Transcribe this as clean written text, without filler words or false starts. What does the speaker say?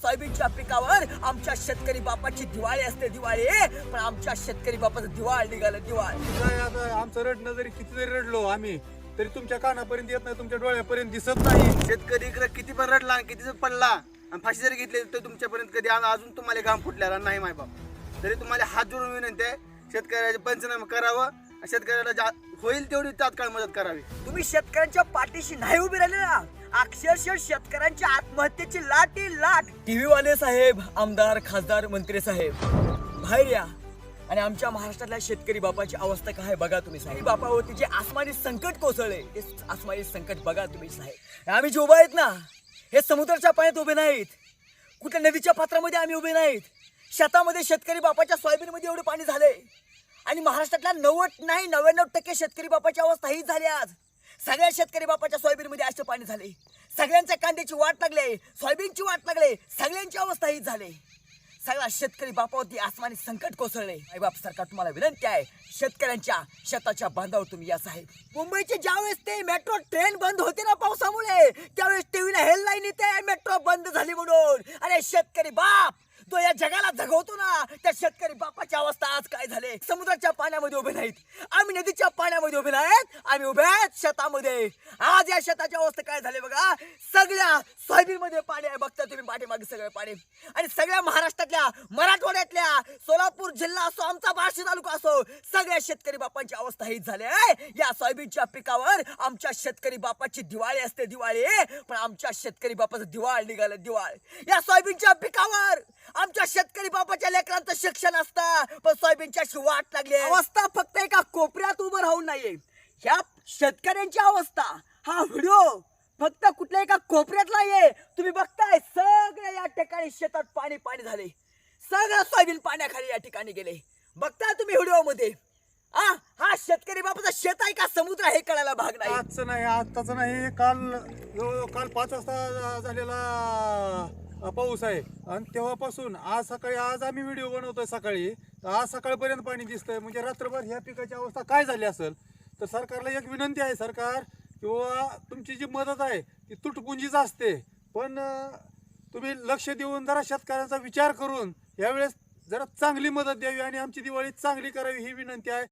सोयाबीनच्या पिकावर आमच्या शेतकरी बापाची दिवाळी असते, दिवाळी. पण आमच्या शेतकरी बापाचं दिवाळ निघालं, दिवाळ. काय आता आमचं रडणं जरी किती जरी रडलो आम्ही तरी तुमच्या कानापर्यंत येत नाही, तुमच्या डोळ्यापर्यंत दिसत नाही. शेतकरी इकडे किती पण रडला किती जर पडला आणि फाशी जरी घेतली तर तुमच्यापर्यंत कधी अजून तुम्हाला घाम फुटलेला नाही माय बाप. तरी तुम्हाला हात जोडून विनंती आहे, शेतकऱ्याचे पंचनामे करावं, शेतकऱ्याला होईल तेवढी तात्काळ मदत करावी. तुम्ही शेतकऱ्यांच्या पाठीशी नाही उभे राहिले ना. अक्षरशः शेतकऱ्यांच्या आत्महत्येची लाटी लाट. टीव्ही वाले साहेब, आमदार, खासदार, मंत्री साहेब, बाहेर या आणि आमच्या महाराष्ट्रातल्या शेतकरी बापाची अवस्था काय आहे बघा तुम्ही साहेब. बापावरती जे आसमानी संकट कोसळले, ते आसमानी संकट बघा तुम्ही साहेब. आम्ही जे उभा आहेत ना, हे समुद्राच्या पाण्यात उभे नाहीत, कुठल्या नदीच्या पात्रामध्ये आम्ही उभे नाहीत. शेतामध्ये शेतकरी बापाच्या सोयाबीनमध्ये एवढे पाणी झाले आणि महाराष्ट्रातल्या 99% शेतकरी बापाची अवस्था हीच झाली. आज सगळ्या शेतकरी बापाच्या सोयाबीनमध्ये असं पाणी झाले, सगळ्यांच्या कांद्याची वाट लागले, सोयाबीनची वाट लागले, सगळ्यांची अवस्था हीच झाली. सगळा शेतकरी बापावरती आसमानी संकट कोसळले. आई बाप सरकार तुम्हाला विनंती आहे, शेतकऱ्यांच्या शेताच्या बांधावर तुम्ही या साहेब. मुंबईचे ज्यावेळेस ते मेट्रो ट्रेन बंद होते ना पावसामुळे, त्यावेळेस टीव्हीला हेडलाईन येते मेट्रो बंद झाली म्हणून. अरे शेतकरी बाप तो या जगाला जगवतो ना, त्या शेतकरी बापाची अवस्था आज काय झाले. समुद्राच्या पाण्यामध्ये उभे नाहीत, आम्ही नदीच्या पाण्यामध्ये उभे नाहीत, आम्ही उभे आहेत शेतामध्ये. आज या शेताची अवस्था काय झाली बघा. सगळ्या सोयाबीन मध्ये पाणी आहे, बघता तुम्ही पाठीमागे सगळे पाणी. आणि सगळ्या महाराष्ट्रातल्या, मराठवाड्यातल्या, सोलापूर जिल्हा असो, आमचा बार्शी तालुका असो, सगळ्या शेतकरी बापांची अवस्था हीच झाली आहे. या सोयाबीनच्या पिकावर आमच्या शेतकरी बापाची दिवाळी असते, दिवाळी. पण आमच्या शेतकरी बापाचं दिवाळ निघालं, दिवाळ. या सोयाबीनच्या पिकावर आमच्या शेतकरी बापाच्या लेकरांचं शिक्षण असतं, पण सोयाबीनच्या वाट लागली. अवस्था फक्त एका कोपऱ्यात उभं राहून नाहीये. ह्या शेतकऱ्यांची अवस्था, हा व्हिडिओ फक्त कुठल्या एका कोपऱ्यात नाहीये. तुम्ही बघताय सगळ्या या ठिकाणी शेतात पाणी पाणी झाले, सगळं सोयाबीन पाण्याखाली या ठिकाणी गेले. बघताय तुम्ही व्हिडिओ मध्ये. हा शेतकरी बापाचा शेत आहे का समुद्र हे कळायला भाग नाही. आजचं नाही, आत्ताचं नाही, काल 5 वाजता झालेला पाऊस आहे आणि तेव्हापासून आज आम्ही व्हिडिओ बनवतोय सकाळी, तर आज सकाळपर्यंत पाणी दिसतंय. म्हणजे रात्रभर ह्या पिकाची अवस्था काय झाली असेल. तर सरकारला एक विनंती आहे, सरकार किंवा तुमची जी मदत आहे ती तुटपुंजीच असते, पण तुम्ही लक्ष देऊन जरा शेतकऱ्यांचा विचार करून यावेळेस जरा चांगली मदत द्यावी आणि आमची दिवाळी चांगली करावी ही विनंती आहे.